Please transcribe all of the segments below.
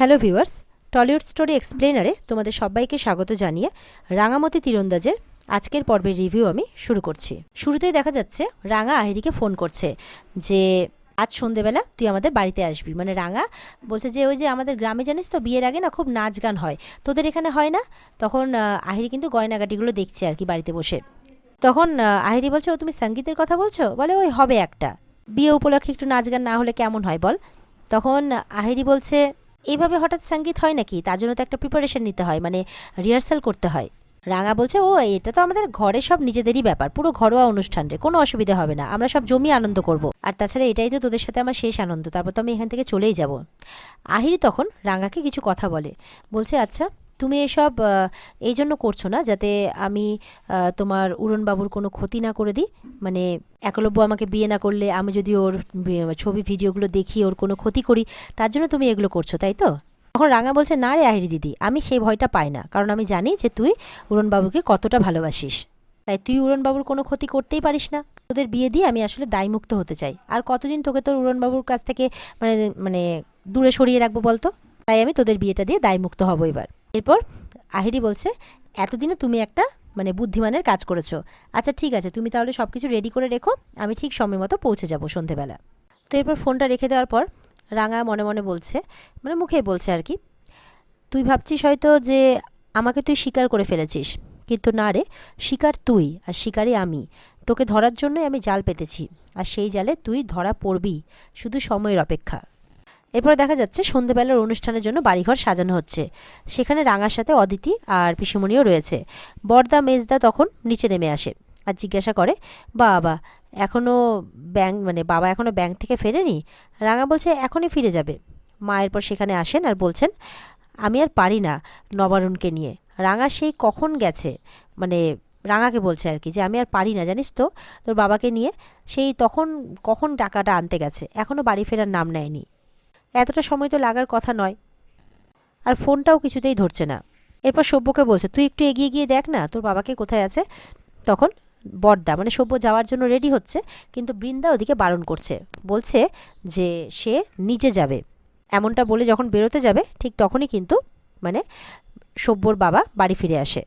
Hello viewers, Tollywood story এক্সপ্লেনারে তোমাদের সবাইকে স্বাগত জানিয়ে রাঙামতি তীরন্দাজের আজকের পর্বের রিভিউ আমি শুরু করছি। শুরুতেই দেখা যাচ্ছে রাঙা আহিরিকে ফোন করছে যে আজ সন্ধেবেলা তুই আমাদের বাড়িতে আসবি। মানে রাঙা বলছে যে ওই যে আমাদের গ্রামে জানিস তো বিয়ের আগে না খুব নাচ গান হয়, তোদের এখানে হয় না? তখন আহিরি কিন্তু গয়নাগাটিগুলো দেখছে আর কি বাড়িতে বসে। তখন আহিরি বলছে, ও তুমি সঙ্গীতের কথা বলছো? বলে ওই হবে একটা, বিয়ে উপলক্ষে একটু নাচ গান না হলে কেমন হয় বল। তখন আহিরি বলছে, এইভাবে হঠাৎ সঙ্গীত হয় নাকি? তার জন্য তো একটা প্রিপারেশন নিতে হয়, মানে রিহার্সাল করতে হয়। রাঙা বলছে, ও এটা তো আমাদের ঘরে সব নিজেদেরই ব্যাপার, পুরো ঘরোয়া অনুষ্ঠান রে, কোনো অসুবিধা হবে না, আমরা সব জমি আনন্দ করব। আর তাছাড়া এটাই তো তোদের সাথে আমার শেষ আনন্দ, তারপর তো আমি এখান থেকে চলেই যাব। আহিরি তখন রাঙাকে কিছু কথা বলে, বলছে আচ্ছা তুমি এসব এই জন্য করছো না যাতে আমি তোমার উড়নবাবুর কোনো ক্ষতি না করে দিই? মানে একলব্য আমাকে বিয়ে না করলে আমি যদি ওর ছবি ভিডিওগুলো দেখি ওর কোনো ক্ষতি করি, তার জন্য তুমি এগুলো করছো, তাই তো? তখন রাঙা বলছে, না রে আহিরি দিদি, আমি সেই ভয়টা পাই না, কারণ আমি জানি যে তুই উড়নবাবুকে কতটা ভালোবাসিস, তাই তুই উড়নবাবুর কোনো ক্ষতি করতেই পারিস না। তোদের বিয়ে দিয়ে আমি আসলে দায়মুক্ত হতে চাই, আর কতদিন তোকে তোর উড়নবাবুর কাছ থেকে মানে মানে দূরে সরিয়ে রাখবো বলতো? তাই আমি তোদের বিয়েটা দিয়ে দায়মুক্ত হব এবার। এরপর আহিরি বলছে, এতদিনে তুমি একটা মানে বুদ্ধিমানের কাজ করেছো। আচ্ছা ঠিক আছে, তুমি তাহলে সব কিছু রেডি করে রেখো, আমি ঠিক সময় মতো পৌঁছে যাব সন্ধেবেলা। তো এরপর ফোনটা রেখে দেওয়ার পর রাঙা মনে মনে বলছে, মানে মুখেই বলছে আর কি, তুই ভাবছিস হয়তো যে আমাকে তুই স্বীকার করে ফেলেছিস, কিন্তু না রে, শিকার তুই আর শিকারী আমি। তোকে ধরার জন্যই আমি জাল পেতেছি, আর সেই জালে তুই ধরা পড়বি, শুধু সময়ের অপেক্ষা। এরপরে দেখা যাচ্ছে সন্ধেবেলার অনুষ্ঠানের জন্য বাড়িঘর সাজানো হচ্ছে। সেখানে রাঙার সাথে অদিতি আর পিসুমণিও রয়েছে। বড়দা মেজদা তখন নিচে নেমে আসে আর জিজ্ঞাসা করে, বাবা এখনও বাবা এখনও ব্যাংক থেকে ফেরেনি? রাঙা বলছে এখনই ফিরে যাবে। মা এরপর সেখানে আসেন আর বলছেন, আমি আর পারি না নবারুণকে নিয়ে। রাঙা সেই কখন গেছে, মানে রাঙাকে বলছে আর কি যে আমি আর পারি না জানিস তো তোর বাবাকে নিয়ে, সেই তখন কখন টাকাটা আনতে গেছে, এখনও বাড়ি ফেরার নাম নেয়নি। এতটা সময় তো লাগার কথা নয়, আর ফোনটাও কিছুতেই ধরছে না। এরপর সব্যকে বলছে, তুই একটু এগিয়ে গিয়ে দেখ না তোর বাবাকে কোথায় আছে। তখন বড়দা মানে সব্য যাওয়ার জন্য রেডি হচ্ছে, কিন্তু বৃন্দা ওদিকে বারণ করছে, বলছে যে সে নিজে যাবে। এমনটা বলে যখন বেরোতে যাবে ঠিক তখনই কিন্তু মানে সব্যর বাবা বাড়ি ফিরে আসে।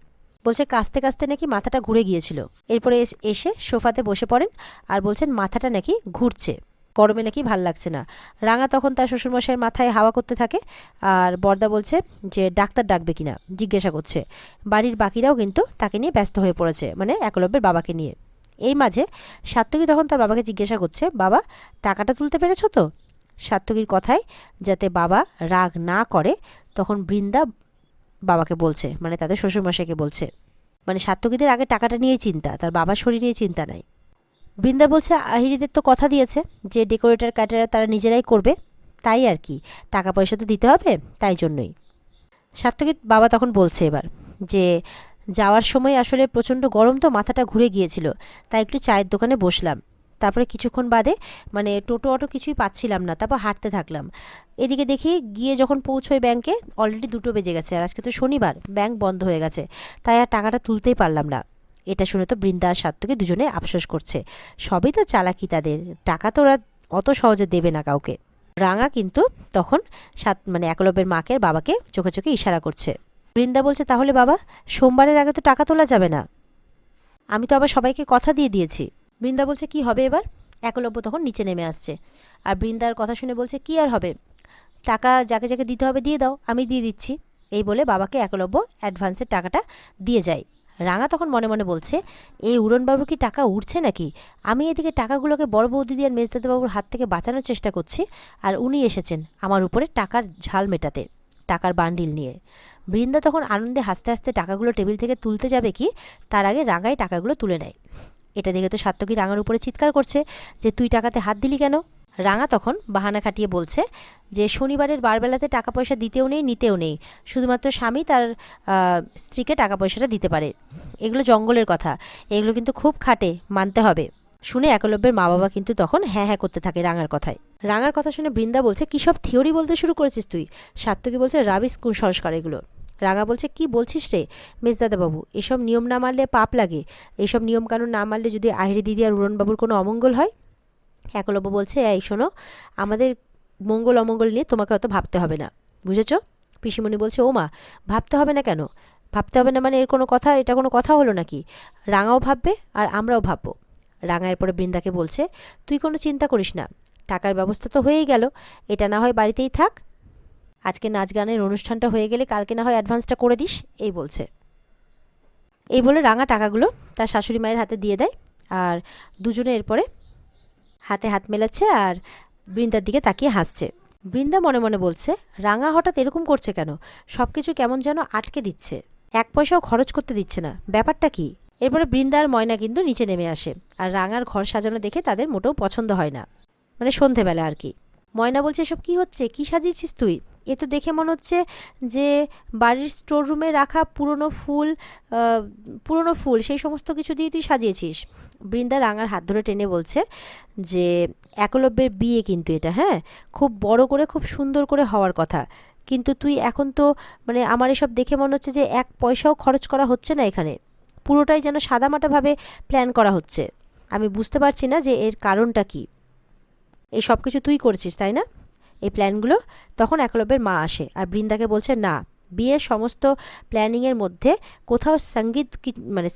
বলছে কাস্তে কাস্তে নাকি মাথাটা ঘুরে গিয়েছিল। এরপরে এসে সোফাতে বসে পড়েন আর বলছেন মাথাটা নাকি ঘুরছে, গরমে নাকি ভাল লাগছে না। রাঙা তখন তার শ্বশুরমশাইয়ের মাথায় হাওয়া করতে থাকে, আর বড়দা বলছে যে ডাক্তার ডাকবে কিনা জিজ্ঞাসা করছে। বাড়ির বাকিরাও কিন্তু তাকে নিয়ে ব্যস্ত হয়ে পড়েছে, মানে একলব্যের বাবাকে নিয়ে। এই মাঝে সাত্তকী তখন তার বাবাকে জিজ্ঞাসা করছে, বাবা টাকাটা তুলতে পেরেছো তো? সাত্তকীর কথায় যাতে বাবা রাগ না করে তখন বৃন্দা বাবাকে বলছে, মানে তাদের শ্বশুরমশাইকে বলছে, মানে সাত্তকীদের আগে টাকাটা নিয়েই চিন্তা, তার বাবার শরীর নিয়ে চিন্তা নাই। বৃন্দা বলছে আহিরিদের তো কথা দিয়েছে যে ডেকোরেটর ক্যাটারার তারা নিজেরাই করবে, তাই আর কি, টাকা পয়সা তো দিতে হবে, তাই জন্যই। সাত্তকীর বাবা তখন বলছে এবার যে যাওয়ার সময় আসলে প্রচণ্ড গরম তো মাথাটা ঘুরে গিয়েছিল, তাই একটু চায়ের দোকানে বসলাম। তারপরে কিছুক্ষণ বাদে মানে টোটো অটো কিছুই পাচ্ছিলাম না, তারপর হাঁটতে থাকলাম। এদিকে দেখি গিয়ে যখন পৌঁছোয় ব্যাংকে অলরেডি 2টো বেজে গেছে, আর আজকে তো শনিবার, ব্যাংক বন্ধ হয়ে গেছে, তাই আর টাকাটা তুলতেই পারলাম না। এটা শুনে তো বৃন্দা আর সাত্তকী দুজনে আফসোস করছে, সবই তো চালাকি তাদের, টাকা তো ওরা অত সহজে দেবে না কাউকে। রাঙা কিন্তু তখন মানে একলব্যের মাকে বাবাকে চোখে চোখে ইশারা করছে। বৃন্দা বলছে, তাহলে বাবা সোমবারের আগে তো টাকা তোলা যাবে না? আমি তো আবার সবাইকে কথা দিয়ে দিয়েছি। বৃন্দা বলছে, কি হবে এবার? একলব্য তখন নিচে নেমে আসছে, আর বৃন্দার কথা শুনে বলছে, কি আর হবে, টাকা যাকে যাকে দিতে হবে দিয়ে দাও, আমি দিয়ে দিচ্ছি। এই বলে বাবাকে একলব্য অ্যাডভান্সের টাকাটা দিয়ে যায়। রাঙা তখন মনে মনে বলছে, এই উড়নবাবুর কি টাকা উঠছে নাকি? আমি এদিকে টাকাগুলোকে বড় বৌদিদি আর মেজদাদাবাবুর হাত থেকে বাঁচানোর চেষ্টা করছি, আর উনি এসেছেন আমার উপরে টাকার ঝাল মেটাতে, টাকার বান্ডিল নিয়ে। বৃন্দা তখন আনন্দে হাসতে হাসতে টাকাগুলো টেবিল থেকে তুলতে যাবে কি, তার আগে রাঙাই টাকাগুলো তুলে নেয়। এটা দেখে তো সাত্তকী রাঙার উপরে চিৎকার করছে যে তুই টাকাতে হাত দিলি কেন? রাঙা তখন বাহানা খাটিয়ে বলছে যে শনিবারের বারবেলাতে টাকা পয়সা দিতেও নেই নিতেও নেই, শুধুমাত্র স্বামী তার স্ত্রীকে টাকা পয়সাটা দিতে পারে, এগুলো জঙ্গলের কথা, এগুলো কিন্তু খুব খাটে, মানতে হবে। শুনে একলব্যের মা বাবা কিন্তু তখন হ্যাঁ হ্যাঁ করতে থাকে রাঙার কথায়। রাঙার কথা শুনে বৃন্দা বলছে, কী সব থিওরি বলতে শুরু করেছিস তুই? সাত্তকী বলছে, রাবিশ কুসংস্কার এগুলো। রাঙা বলছে, কি বলছিস রে মেজদাদাবাবু, এসব নিয়ম না মানলে পাপ লাগে, এইসব নিয়মকানুন না মানলে যদি আহিরি দিদি আর উড়নবাবুর কোনো অমঙ্গল হয়। একলব্য বলছে, এই শোনো, আমাদের মঙ্গল অমঙ্গল নিয়ে তোমাকে অত ভাবতে হবে না, বুঝেছো? পিসিমণি বলছে, ও মা, ভাবতে হবে না কেন? ভাবতে হবে না মানে এটা কোনো কথা হলো নাকি? রাঙাও ভাববে আর আমরাও ভাববো। রাঙা এরপরে বৃন্দাকে বলছে, তুই কোনো চিন্তা করিস না, টাকার ব্যবস্থা তো হয়েই গেল, এটা না হয় বাড়িতেই থাক, আজকে নাচ গানের অনুষ্ঠানটা হয়ে গেলে কালকে না হয় অ্যাডভান্সটা করে দিস, এই বলছে। এই বলে রাঙা টাকাগুলো তার শাশুড়ি মায়ের হাতে দিয়ে দেয়। আর দুজনে এরপরে হাতে হাত মেলাচ্ছে আর বৃন্দার দিকে তাকিয়ে হাসছে। বৃন্দা মনে মনে বলছে, রাঙা হঠাৎ এরকম করছে কেন? সব কিছু কেমন যেন আটকে দিচ্ছে, এক পয়সাও খরচ করতে দিচ্ছে না, ব্যাপারটা কি? এরপরে বৃন্দা আর ময়না কিন্তু নিচে নেমে আসে। আর রাঙার ঘর সাজানো দেখে তাদের মোটেও পছন্দ হয় না, মানে সন্ধেবেলা আর কি। ময়না বলছে, এসব কি হচ্ছে? কি সাজিয়েছিস তুই? এ তো দেখে মনে হচ্ছে যে বাড়ির স্টোর রুমে রাখা পুরনো ফুল সেই সমস্ত কিছু দিয়ে তুই সাজিয়েছিস। বৃন্দা রাঙার হাত ধরে টেনে বলছে যে একলব্যের বিয়ে কিন্তু এটা, হ্যাঁ, খুব বড় করে খুব সুন্দর করে হওয়ার কথা, কিন্তু তুই এখন তো মানে আমার এসব দেখে মনে হচ্ছে যে এক পয়সাও খরচ করা হচ্ছে না এখানে, পুরোটাই যেন সাদামাটাভাবে প্ল্যান করা হচ্ছে। আমি বুঝতে পারছি না যে এর কারণটা কি। এই সব কিছু তুই করেছিস তাই না, এই প্ল্যানগুলো? তখন একলব্যের মা আসে আর বৃন্দাকে বলছে, না, বিয়ের সমস্ত প্ল্যানিংয়ের মধ্যে কোথাও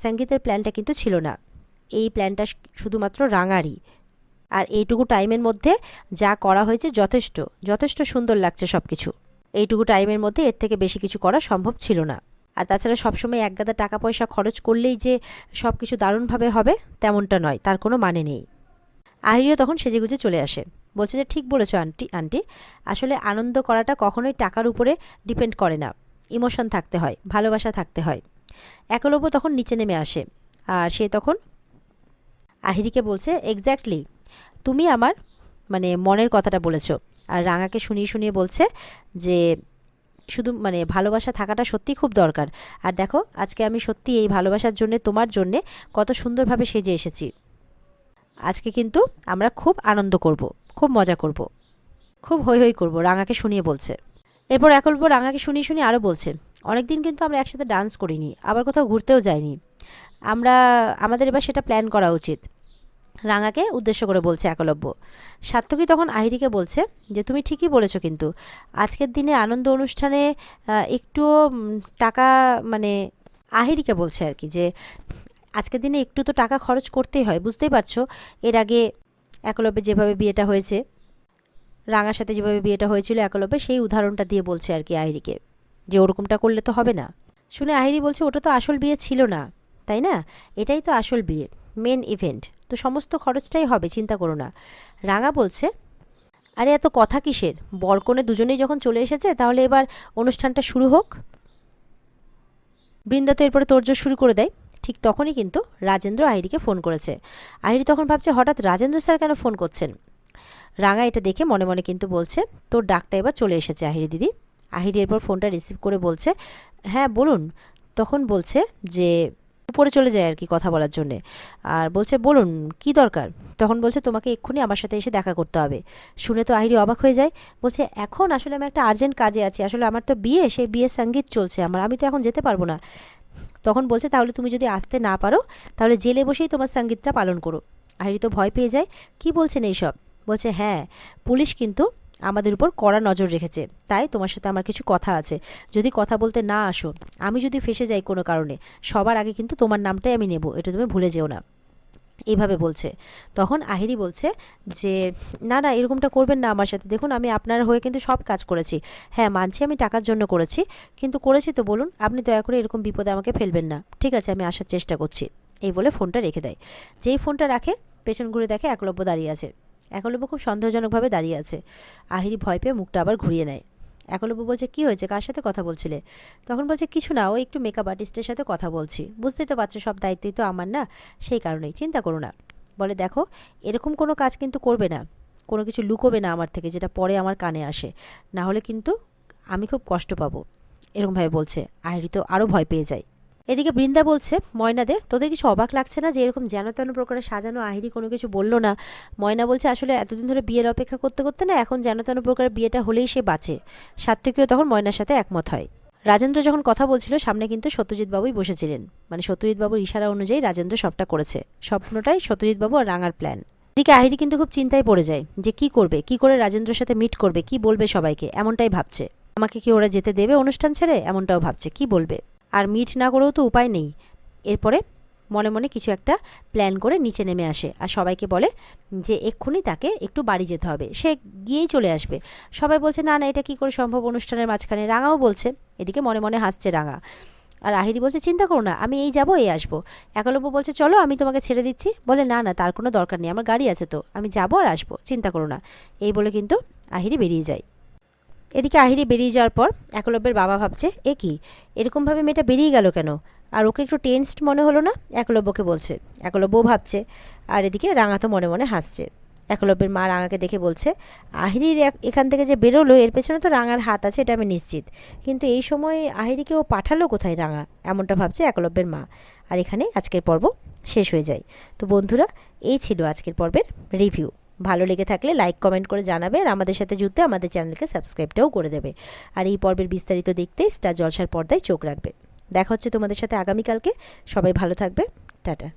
সঙ্গীতের প্ল্যানটা কিন্তু ছিল না, এই প্ল্যানটা শুধুমাত্র রাঙারই। আর এইটুকু টাইমের মধ্যে যা করা হয়েছে যথেষ্ট, যথেষ্ট সুন্দর লাগছে সব কিছু। এইটুকু টাইমের মধ্যে এর থেকে বেশি কিছু করা সম্ভব ছিল না। আর তাছাড়া সবসময় একগাদা টাকা পয়সা খরচ করলেই যে সব কিছু দারুণভাবে হবে তেমনটা নয়, তার কোনো মানে নেই। আহিরিও তখন সেজেগুজে চলে আসে, বলছে যে ঠিক বলেছো আন্টি, আসলে আনন্দ করাটা কখনোই টাকার উপরে ডিপেন্ড করে না, ইমোশন থাকতে হয়, ভালোবাসা থাকতে হয়। একলব্য তখন নিচে নেমে আসে আর সে তখন আহিরিকে বলছে, এক্স্যাক্টলি, তুমি আমার মানে মনের কথাটা বলেছো। আর রাঙাকে শুনিয়ে শুনিয়ে বলছে যে শুধু মানে ভালোবাসা থাকাটা সত্যি খুব দরকার। আর দেখো আজকে আমি সত্যি এই ভালোবাসার জন্যে, তোমার জন্যে কত সুন্দরভাবে সেজে এসেছি। আজকে কিন্তু আমরা খুব আনন্দ করব, খুব মজা করব, খুব হৈ হৈ করব, রাঙাকে শুনিয়ে বলছে। এরপর একলব্য রাঙাকে শুনিয়ে শুনিয়ে আরও বলছে, অনেকদিন কিন্তু আমরা একসাথে ডান্স করিনি, আবার কোথাও ঘুরতেও যাইনি, আমাদের এবার সেটা প্ল্যান করা উচিত। রাঙাকে উদ্দেশ্য করে বলছে একলব্য। সাত্তকী তখন আহিরিকে বলছে যে তুমি ঠিকই বলেছো, কিন্তু আজকের দিনে আনন্দ অনুষ্ঠানে একটুও টাকা মানে আহিরিকে বলছে আর কি, যে আজকের দিনে একটু তো টাকা খরচ করতেই হয়, বুঝতেই পারছো। এর আগে একলব্যের যেভাবে বিয়েটা হয়েছে, রাঙার সাথে যেভাবে বিয়েটা হয়েছিল একলব্যে, সেই উদাহরণটা দিয়ে বলছে আর কি আহিরিকে, যে ওরকমটা করলে তো হবে না। শুনে আহিরি বলছে, ওটা তো আসল বিয়ে ছিল না, তাই না? এটাই তো আসল বিয়ে, মেন ইভেন্ট, তো সমস্ত খরচটাই হবে, চিন্তা করো না। রাঙা বলছে, আরে এত কথা কিসের, বরকনে দুজনেই যখন চলে এসেছে তাহলে এবার অনুষ্ঠানটা শুরু হোক। বৃন্দা তো এরপরে তোড়জোড় শুরু করে দেয়। ঠিক তখনই কিন্তু রাজেন্দ্র আহিরিকে ফোন করেছে। আহিরি তখন ভাবছে, হঠাৎ রাজেন্দ্র স্যার কেন ফোন করছেন? রাঙা এটা দেখে মনে মনে কিন্তু বলছে, তোর ডাকটা এবার চলে এসেছে আহিরি দিদি। আহিরি এরপর ফোনটা রিসিভ করে বলছে, হ্যাঁ বলুন। তখন বলছে যে উপরে চলে যায় আর কি কথা বলার জন্যে, আর বলছে, বলুন কি দরকার? তখন বলছে, তোমাকে এক্ষুনি আমার সাথে এসে দেখা করতে হবে। শুনে তো আহিরি অবাক হয়ে যায়, বলছে, এখন আসলে আমি একটা আর্জেন্ট কাজে আছি, আসলে আমার তো বিয়ে, সেই বিয়ের সঙ্গীত চলছে আমি তো এখন যেতে পারবো না। তখন বলছে, তাহলে তুমি যদি আসতে না পারো তাহলে জেলে বসেই তোমার সঙ্গীতটা পালন করো। আহিরি তো ভয় পেয়ে যায়, কি বলছেন এইসব? বলছে, হ্যাঁ, পুলিশ কিন্তু আমাদের উপর কড়া নজর রেখেছে, তাই তোমার সাথে আমার কিছু কথা আছে, যদি কথা বলতে না আসো, আমি যদি ফেঁসে যাই কোনো কারণে, সবার আগে কিন্তু তোমার নামটাই আমি নেব, এটা তুমি ভুলে যেও না, এইভাবে বলছে। তখন আহিরি বলছে যে না না, এরকমটা করবেন না আমার সাথে, দেখুন আমি আপনার হয়ে কিন্তু সব কাজ করেছি, হ্যাঁ মানছি আমি টাকার জন্য করেছি, কিন্তু করেছি তো বলুন, আপনি দয়া করে এরকম বিপদে আমাকে ফেলবেন না, ঠিক আছে আমি আসার চেষ্টা করছি, এই বলে ফোনটা রেখে দেয়। যেই ফোনটা রাখে পেছন ঘুরে দেখে একলব্য দাঁড়িয়ে আছে। একলব্য খুব সন্দেহজনকভাবে দাঁড়িয়ে আছে। আহিরি ভয় পেয়ে মুখটা আবার ঘুরিয়ে নেয়। একলব্য বলছে, কি হয়েছে, কার সাথে কথা বলছিলে? তখন বলছে, কিছু না, ও একটু মেকআপ আর্টিস্টের সাথে কথা বলছি, বুঝতেই তো পারছো সব দায়িত্বই তো আমার না, সেই কারণেই, চিন্তা করো না। বলে, দেখো এরকম কোনো কাজ কিন্তু করবে না, কোনো কিছু লুকোবে না আমার থেকে যেটা পরে আমার কানে আসে, না হলে কিন্তু আমি খুব কষ্ট পাবো, এরকমভাবে বলছে। আহিরি তো আরও ভয় পেয়ে যায়। এদিকে বৃন্দা বলছে, ময়না দে, তোদের কিছু অবাক লাগছে না যে এরকম যেন তেন প্রকারে সাজানো আহিরি কোনো কিছু বললো না? ময়না বলছে, আসলে এতদিন ধরে বিয়ের অপেক্ষা করতে করতে না এখন যেন তেন প্রকারের বিয়েটা হলেই সে বাঁচে। সাত্ত্বিকীও তখন ময়নার সাথে একমত হয়। রাজেন্দ্র যখন কথা বলছিল সামনে কিন্তু সত্যজিৎ বাবুই বসেছিলেন, মানে সত্যজিৎ বাবুর ইশারা অনুযায়ী রাজেন্দ্র সবটা করেছে, স্বপ্নটাই সত্যজিৎ বাবু আর রাঙার প্ল্যান। এদিকে আহিরি কিন্তু খুব চিন্তায় পড়ে যায় যে কি করবে, কি করে রাজেন্দ্রের সাথে মিট করবে, কি বলবে সবাইকে, এমনটাই ভাবছে। আমাকে কি ওরা যেতে দেবে অনুষ্ঠান ছেড়ে, এমনটাও ভাবছে, কি বলবে। আর মিট না করেও তো উপায় নেই। এরপরে মনে মনে কিছু একটা প্ল্যান করে নিচে নেমে আসে আর সবাইকে বলে যে এক্ষুনি তাকে একটু বাড়ি যেতে হবে, সে গিয়েই চলে আসবে। সবাই বলছে না না, এটা কি করে সম্ভব অনুষ্ঠানের মাঝখানে। রাঙাও বলছে, এদিকে মনে মনে হাসছে রাঙা। আর আহিরি বলছে চিন্তা করো না, আমি এই যাবো এই আসবো। একলব্য বলছে চলো আমি তোমাকে ছেড়ে দিচ্ছি। বলে না না, তার কোনো দরকার নেই, আমার গাড়ি আছে তো, আমি যাবো আর আসবো, চিন্তা করো না। এই বলে কিন্তু আহিরি বেরিয়ে যায়। এদিকে আহিরি বেরিয়ে যাওয়ার পর একলব্যের বাবা ভাবছে এ কি, এরকমভাবে মেয়েটা বেরিয়ে গেল কেন, আর ওকে একটু টেনসড মনে হলো না। একলব্যকে বলছে, একলব্যও ভাবছে। আর এদিকে রাঙা তো মনে মনে হাসছে। একলব্যের মা রাঙাকে দেখে বলছে আহিরির এখান থেকে যে বেরোলো এর পেছনে তো রাঙার হাত আছে, এটা আমি নিশ্চিত। কিন্তু এই সময় আহিরিকে ও পাঠালো কোথায় রাঙা, এমনটা ভাবছে একলব্যের মা। আর এখানে আজকের পর্ব শেষ হয়ে যায়। তো বন্ধুরা, এই ছিল আজকের পর্বের রিভিউ। ভালো লেগে থাকলে লাইক কমেন্ট করে জানাবে, আর আমাদের সাথে যুক্তে আমাদের চ্যানেলকে সাবস্ক্রাইবটাও করে দেবে। আর এই পর্বের বিস্তারিত দেখতে স্টার জলসার পর্দায় চোখ রাখবে। দেখা হচ্ছে তোমাদের সাথে আগামীকালকে। সবাই ভালো থাকবে। টাটা।